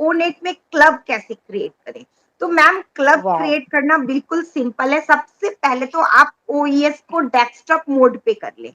ओनेट में क्लब कैसे क्रिएट करें। तो मैम क्लब वाह। क्रिएट करना बिल्कुल सिंपल है। सबसे पहले तो आप ओईएस को डेस्कटॉप मोड पे कर लें।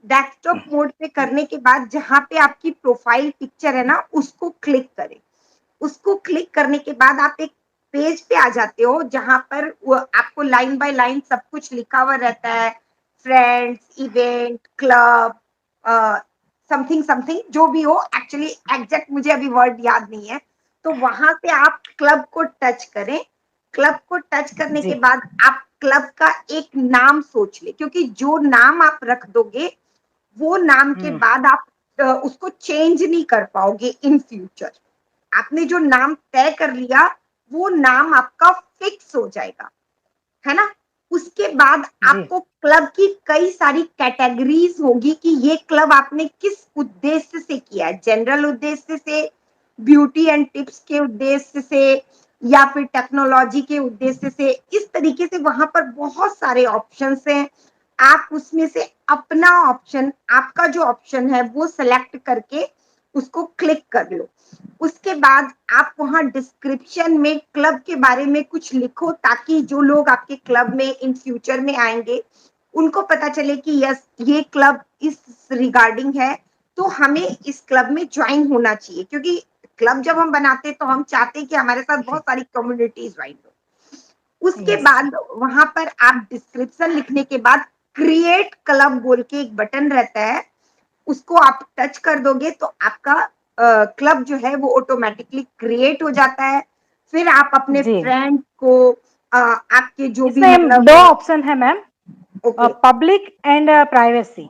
डेस्कटॉप मोड पे करने के बाद जहाँ पे आपकी प्रोफाइल पिक्चर है ना, उसको क्लिक करें। उसको क्लिक करने के बाद आप एक पेज पे आ जाते हो जहाँ पर वो आपको लाइन बाय लाइन सब कुछ लिखा हुआ रहता है, friends, event, club, something something जो भी हो, एक्चुअली एग्जैक्ट मुझे अभी वर्ड याद नहीं है। तो वहां से आप क्लब को टच करें। क्लब को टच करने के जी। बाद आप क्लब का एक नाम सोच ले, क्योंकि जो नाम आप रख दोगे वो नाम के हम्म। बाद आप उसको चेंज नहीं कर पाओगे इन फ्यूचर। आपने जो नाम तय कर लिया वो नाम आपका फिक्स हो जाएगा, है ना। उसके बाद जी। आपको क्लब की कई सारी कैटेगरीज होगी कि ये क्लब आपने किस उद्देश्य से किया है, जनरल उद्देश्य से, ब्यूटी एंड टिप्स के उद्देश्य से, या फिर टेक्नोलॉजी के उद्देश्य से। इस तरीके से वहां पर बहुत सारे ऑप्शंस हैं। आप उसमें से अपना ऑप्शन, आपका जो ऑप्शन है वो सिलेक्ट करके उसको क्लिक कर लो। उसके बाद आप वहां डिस्क्रिप्शन में क्लब के बारे में कुछ लिखो, ताकि जो लोग आपके क्लब में इन फ्यूचर में आएंगे उनको पता चले कि यस ये क्लब इस रिगार्डिंग है, तो हमें इस क्लब में ज्वाइन होना चाहिए। क्योंकि क्लब जब हम बनाते हैं तो हम चाहते हैं कि हमारे साथ बहुत जी। सारी कम्युनिटी ज्वाइन हो। उसके यस। बाद वहां पर आप डिस्क्रिप्शन लिखने के बाद क्रिएट क्लब बोल के एक बटन रहता है, उसको आप टच कर दोगे तो आपका क्लब जो है वो ऑटोमेटिकली क्रिएट हो जाता है। फिर आप अपने जी। फ्रेंड को आपके जो भी इसमें मतलब, दो ऑप्शन है ma'am, okay, public and privacy,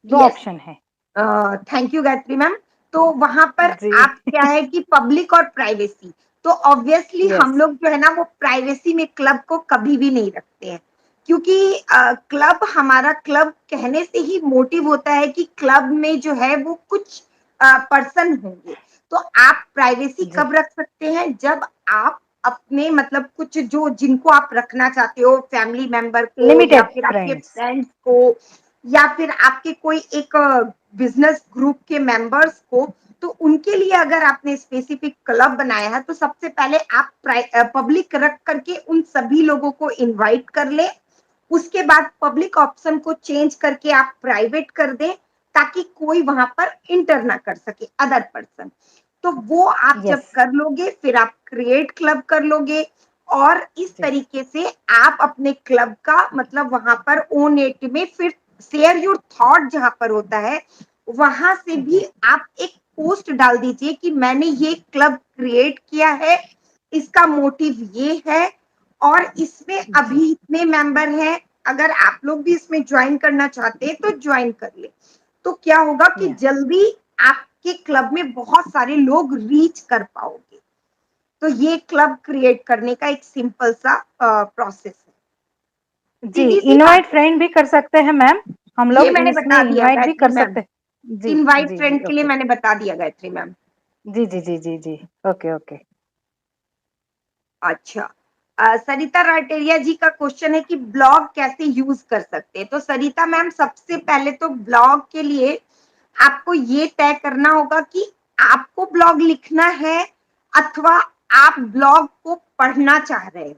दो यस, ऑप्शन है। Thank you Gayatri ma'am. तो वहां पर जी। आप क्या है कि पब्लिक और प्राइवेसी, तो ऑब्वियसली यस। हम लोग जो है ना वो प्राइवेसी में क्लब को कभी भी नहीं रखते हैं। क्योंकि क्लब, हमारा क्लब कहने से ही मोटिव होता है कि क्लब में जो है वो कुछ पर्सन होंगे। तो आप प्राइवेसी जी। कब रख सकते हैं, जब आप अपने मतलब कुछ जो जिनको आप रखना चाहते हो, फैमिली मेंबर को या लिमिटेड फिर आपके फ्रेंड्स। फ्रेंड्स को या फिर आपके कोई एक बिजनेस ग्रुप के मेंबर्स को, तो उनके लिए अगर आपने स्पेसिफिक क्लब बनाया है तो सबसे पहले आप पब्लिक रख करके उन सभी लोगों को इनवाइट कर ले। उसके बाद पब्लिक ऑप्शन को चेंज करके आप प्राइवेट कर दें, ताकि कोई वहां पर इंटर ना कर सके अदर पर्सन। तो वो आप जब यस। कर लोगे फिर आप क्रिएट क्लब कर लोगे, और इस जी। तरीके से आप अपने क्लब का मतलब वहां पर ओनेट में फिर शेयर योर थॉट जहां पर होता है वहां से भी जी। आप एक पोस्ट डाल दीजिए कि मैंने ये क्लब क्रिएट किया है, इसका मोटिव ये है, और इसमें जी। अभी इतने मेंबर हैं, अगर आप लोग भी इसमें ज्वाइन करना चाहते हैं तो ज्वाइन कर ले। तो क्या होगा कि यस। जल्दी आपके क्लब में बहुत सारे लोग रीच कर पाओगे। तो ये क्लब क्रिएट करने का एक सिंपल सा प्रोसेस है, जी, सीधी सी बात इनवाइट है। फ्रेंड भी कर सकते हैं मैम, हम ये लोग मैंने इसमें बता दिया इनवाइट भी गायत्री कर मैम, सकते हैं। जी। इनवाइट जी। जी। फ्रेंड के लिए ओके। मैंने बता दिया गायत्री मैम। जी। जी। जी। जी। जी। ओके। ओके। अच्छा, सरिता राटेरिया जी का क्वेश्चन है कि ब्लॉग कैसे यूज कर सकते हैं। तो सरिता मैम, सबसे पहले तो ब्लॉग के लिए आपको ये तय करना होगा कि आपको ब्लॉग लिखना है अथवा आप ब्लॉग को पढ़ना चाह रहे हो।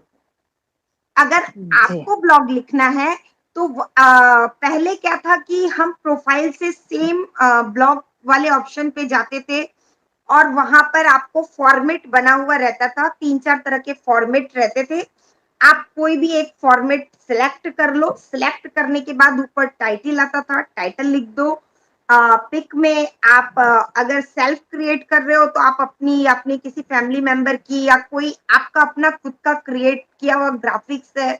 अगर जी। आपको ब्लॉग लिखना है तो पहले क्या था कि हम प्रोफाइल से सेम ब्लॉग वाले ऑप्शन पे जाते थे, और वहां पर आपको फॉर्मेट बना हुआ रहता था, 3-4 तरह के फॉर्मेट रहते थे। आप कोई भी एक फॉर्मेट सिलेक्ट कर लो, सिलेक्ट करने के बाद ऊपर टाइटल आता था, टाइटल लिख दो। पिक में आप अगर सेल्फ क्रिएट कर रहे हो तो आप अपनी अपने किसी फैमिली मेंबर की या कोई आपका अपना खुद का क्रिएट किया हुआ ग्राफिक्स है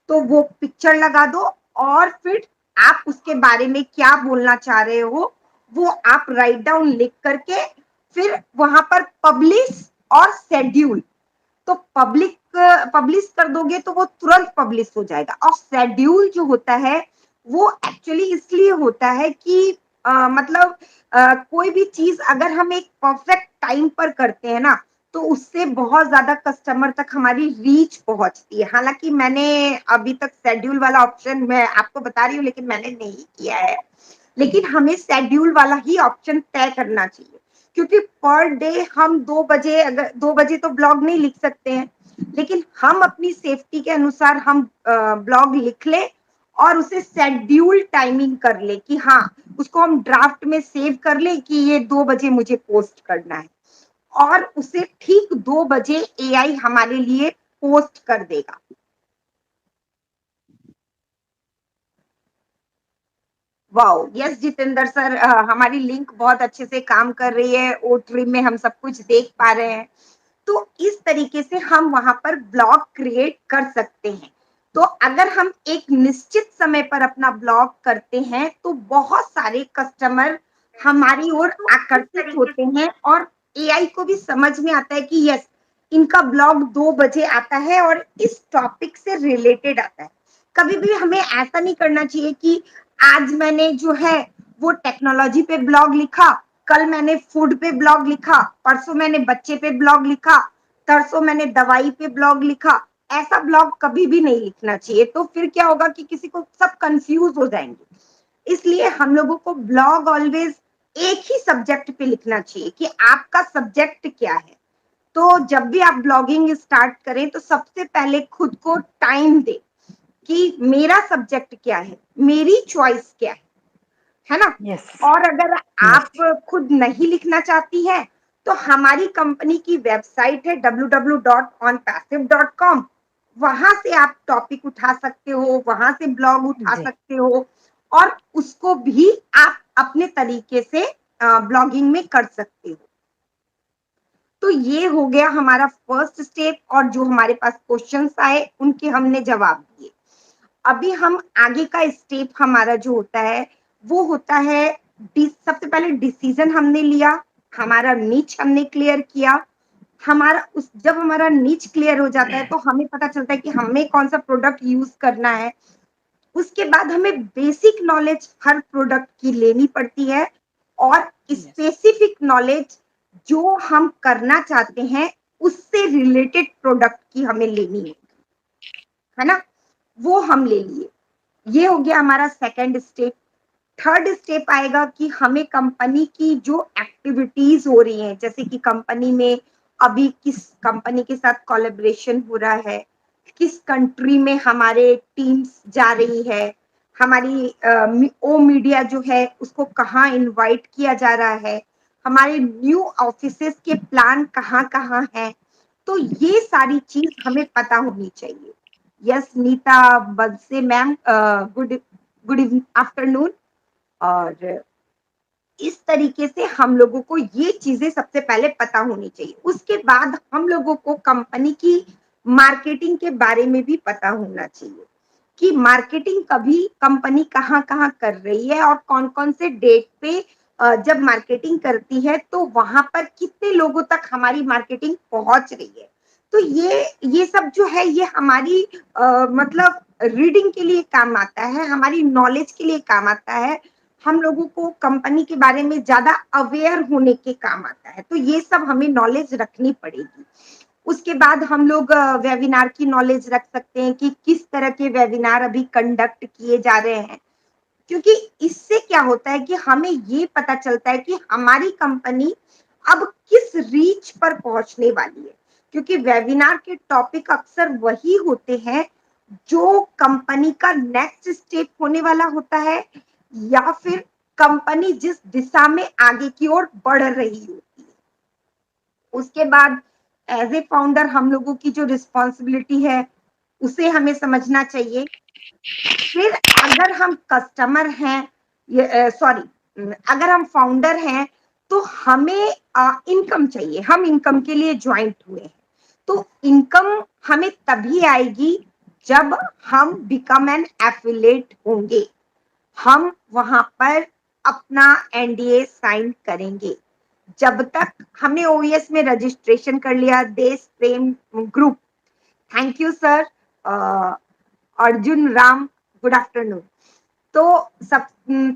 तो वो पिक्चर लगा दो, और फिर आप उसके बारे में क्या बोलना चाह रहे हो वो आप राइट डाउन लिख करके फिर वहां पर पब्लिश और शेड्यूल। तो पब्लिश कर दोगे तो वो तुरंत पब्लिश हो जाएगा। और शेड्यूल जो होता है वो एक्चुअली इसलिए होता है कि मतलब कोई भी चीज अगर हम एक परफेक्ट टाइम पर करते हैं ना तो उससे बहुत ज्यादा कस्टमर तक हमारी रीच पहुंचती है। हालांकि मैंने अभी तक शेड्यूल वाला ऑप्शन मैं आपको बता रही हूँ लेकिन मैंने नहीं किया है, लेकिन हमें शेड्यूल वाला ही ऑप्शन तय करना चाहिए। क्योंकि पर डे हम 2 बजे, अगर 2 बजे तो ब्लॉग नहीं लिख सकते हैं, लेकिन हम अपनी सेफ्टी के अनुसार हम ब्लॉग लिख लें और उसे शेड्यूल टाइमिंग कर ले कि हाँ, उसको हम ड्राफ्ट में सेव कर लें कि ये 2 बजे मुझे पोस्ट करना है, और उसे ठीक 2 बजे एआई हमारे लिए पोस्ट कर देगा। वाओ! यस जितेंद्र सर, हमारी लिंक बहुत अच्छे से काम कर रही है, ओ ट्रिम में हम सब कुछ देख पा रहे हैं। तो इस तरीके से हम वहाँ पर ब्लॉग क्रिएट कर सकते हैं। तो अगर हम एक निश्चित समय पर अपना ब्लॉग करते हैं, तो बहुत सारे कस्टमर हमारी ओर आकर्षित होते हैं और एआई को भी समझ में आता है कि यस, इनका ब्लॉग 2 बजे आता है और इस टॉपिक से रिलेटेड आता है। कभी भी हमें ऐसा नहीं करना चाहिए कि आज मैंने जो है वो टेक्नोलॉजी पे ब्लॉग लिखा, कल मैंने फूड पे ब्लॉग लिखा, परसों मैंने बच्चे पे ब्लॉग लिखा, तरसों मैंने दवाई पे ब्लॉग लिखा। ऐसा ब्लॉग कभी भी नहीं लिखना चाहिए, तो फिर क्या होगा कि किसी को सब कंफ्यूज हो जाएंगे। इसलिए हम लोगों को ब्लॉग ऑलवेज एक ही सब्जेक्ट पे लिखना चाहिए कि आपका सब्जेक्ट क्या है। तो जब भी आप ब्लॉगिंग स्टार्ट करें तो सबसे पहले खुद को टाइम दें कि मेरा सब्जेक्ट क्या है, मेरी चॉइस क्या है ना? यस, और अगर यस। आप खुद नहीं लिखना चाहती हैं, तो हमारी कंपनी की वेबसाइट है www.onpassive.com। वहां से आप टॉपिक उठा सकते हो, वहां से ब्लॉग उठा जी, सकते हो और उसको भी आप अपने तरीके से ब्लॉगिंग में कर सकते हो। तो ये हो गया हमारा फर्स्ट स्टेप, और जो हमारे पास क्वेश्चंस आए उनके हमने जवाब दिए। अभी हम आगे का स्टेप हमारा जो होता है वो होता है, सबसे पहले डिसीजन हमने लिया, हमारा नीच हमने क्लियर किया। हमारा उस जब हमारा नीच क्लियर हो जाता है तो हमें पता चलता है कि हमें कौन सा प्रोडक्ट यूज करना है। उसके बाद हमें बेसिक नॉलेज हर प्रोडक्ट की लेनी पड़ती है, और यस, स्पेसिफिक नॉलेज जो हम करना चाहते हैं उससे रिलेटेड प्रोडक्ट की हमें लेनी है ना? वो हम ले लिए। ये हो गया हमारा सेकंड स्टेप। थर्ड स्टेप आएगा कि हमें कंपनी की जो एक्टिविटीज हो रही हैं, जैसे कि कंपनी में अभी किस कंपनी के साथ कोलैबोरेशन हो रहा है, किस कंट्री में हमारे टीम्स जा रही है, हमारी ओ मीडिया जो है उसको कहाँ इनवाइट किया जा रहा है, हमारे न्यू ऑफिसेस के प्लान कहाँ कहाँ हैं। तो ये सारी चीज हमें पता होनी चाहिए। Yes Nita Banse ma'am, good good afternoon. और इस तरीके से हम लोगों को ये चीजें सबसे पहले पता होनी चाहिए। उसके बाद हम लोगों को कंपनी की मार्केटिंग के बारे में भी पता होना चाहिए कि मार्केटिंग कभी कंपनी कहाँ कहाँ कर रही है और कौन कौन से डेट पे जब मार्केटिंग करती है तो वहां पर कितने लोगों तक हमारी मार्केटिंग पहुंच रही है। तो ये सब जो है ये हमारी मतलब रीडिंग के लिए काम आता है, हमारी नॉलेज के लिए काम आता है, हम लोगों को कंपनी के बारे में ज्यादा अवेयर होने के काम आता है। तो ये सब हमें नॉलेज रखनी पड़ेगी। उसके बाद हम लोग वेबिनार की नॉलेज रख सकते हैं कि किस तरह के वेबिनार अभी कंडक्ट किए जा रहे हैं, क्योंकि इससे क्या होता है कि हमें ये पता चलता है कि हमारी कंपनी अब किस रीच पर पहुंचने वाली है। क्योंकि वेबिनार के टॉपिक अक्सर वही होते हैं जो कंपनी का नेक्स्ट स्टेप होने वाला होता है, या फिर कंपनी जिस दिशा में आगे की ओर बढ़ रही होती है। उसके बाद एज ए फाउंडर हम लोगों की जो रिस्पॉन्सिबिलिटी है उसे हमें समझना चाहिए। फिर अगर हम कस्टमर हैं, सॉरी, अगर हम फाउंडर हैं तो हमें इनकम चाहिए, हम इनकम के लिए ज्वाइंट हुए हैं। तो इनकम हमें तभी आएगी जब हम बिकम एन एफिलेट होंगे, हम वहां पर अपना एनडीए साइन करेंगे। जब तक हमने ओईएस में रजिस्ट्रेशन कर लिया, Desh Prem group, thank you sir, Arjun Ram, good afternoon. तो सब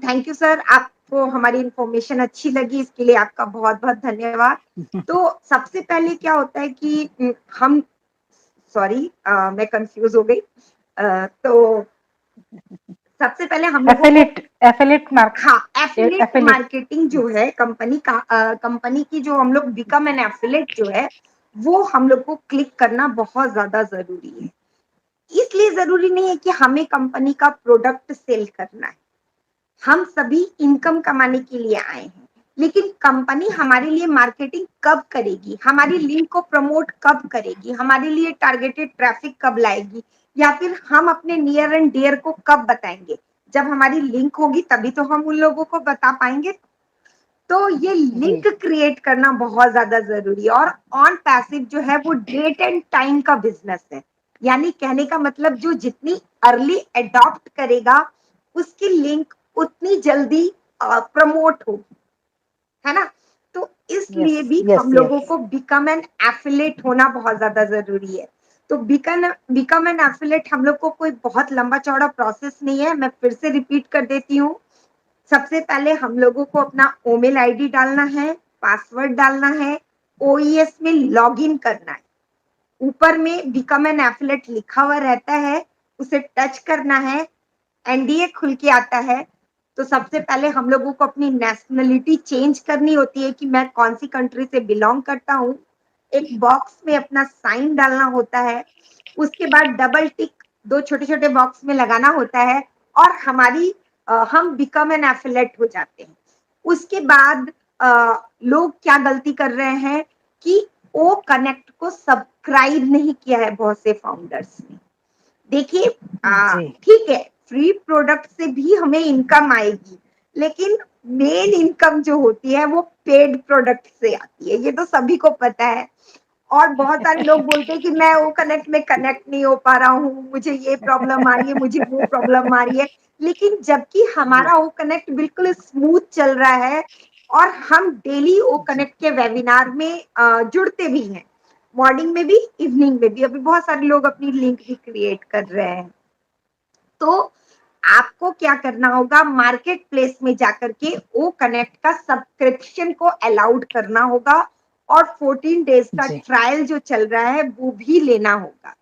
थैंक यू सर, आपको हमारी इंफॉर्मेशन अच्छी लगी, इसके लिए आपका बहुत बहुत धन्यवाद। तो सबसे पहले क्या होता है कि हम, सॉरी मैं कंफ्यूज हो गई। तो सबसे पहले हम लोगों को एफिलिएट हाँ, एफिलिएट एफिलिएट मार्केटिंग जो है कंपनी की जो हम लोग बिकम एन एफिलिएट जो है, वो हम लोग को क्लिक करना बहुत ज़्यादा ज़रूरी है। इसलिए ज़रूरी नहीं है कि हमें कंपनी का प्रोडक्ट सेल करना है। हम सभी इनकम कमाने के लिए आए हैं, लेकिन कंपनी हमारे लिए मार्केटिंग कब करेगी, हमारी लिंक को प्रमोट कब करेगी, हमारे लिए टारगेटेड ट्रैफिक कब लाएगी, या फिर हम अपने नियर एंड डियर को कब बताएंगे। जब हमारी लिंक होगी तभी तो हम उन लोगों को बता पाएंगे। तो ये जी लिंक क्रिएट करना बहुत ज्यादा जरूरी है। और ऑन पैसिव जो है वो डेट एंड टाइम का बिजनेस है, यानी कहने का मतलब जो जितनी अर्ली अडॉप्ट करेगा उसकी लिंक उतनी जल्दी प्रमोट होगी, है ना। तो यस इसलिए भी यस हम यस लोगों को बिकम एन एफिलेट होना बहुत ज्यादा जरूरी है। तो बिकम एन एफिलेट हम लोग को कोई बहुत लंबा चौड़ा प्रोसेस नहीं है। मैं फिर से रिपीट कर देती हूँ। सबसे पहले हम लोगों को अपना ईमेल आईडी डालना है, पासवर्ड डालना है, ओईएस में लॉगिन करना है। ऊपर में बिकम एन एफिलेट लिखा हुआ रहता है, उसे टच करना है, एनडीए खुल के आता है। तो सबसे पहले हम लोगों को अपनी नेशनलिटी चेंज करनी होती है कि मैं कौन सी कंट्री से बिलोंग करता हूँ। एक बॉक्स में अपना साइन डालना होता है। उसके बाद डबल टिक दो छोटे छोटे बॉक्स में लगाना होता है और हम बिकम एन एफिलेट हो जाते हैं। उसके बाद लोग क्या गलती कर रहे हैं कि ओ कनेक्ट को सब्सक्राइब नहीं किया है बहुत से फाउंडर्स ने। देखिए, जी ठीक है, फ्री प्रोडक्ट से भी हमें इनकम आएगी, लेकिन मेन इनकम जो होती है वो पेड प्रोडक्ट से आती है, ये तो सभी को पता है। और बहुत सारे लोग बोलते हैं कि मैं वो कनेक्ट में कनेक्ट नहीं हो पा रहा हूँ, मुझे ये प्रॉब्लम आ रही है, मुझे वो प्रॉब्लम आ रही है। लेकिन जबकि जी हमारा वो कनेक्ट बिल्कुल स्मूथ चल रहा है और हम डेली वो जी कनेक्ट के वेबिनार में जुड़ते भी हैं, मॉर्निंग में भी, इवनिंग में भी। अभी बहुत सारे लोग अपनी लिंक भी क्रिएट कर रहे हैं। तो आपको क्या करना होगा, मार्केट प्लेस में जाकर के ओ कनेक्ट का सब्सक्रिप्शन को अलाउड करना होगा और 14 डेज का जी ट्रायल जो चल रहा है वो भी लेना होगा।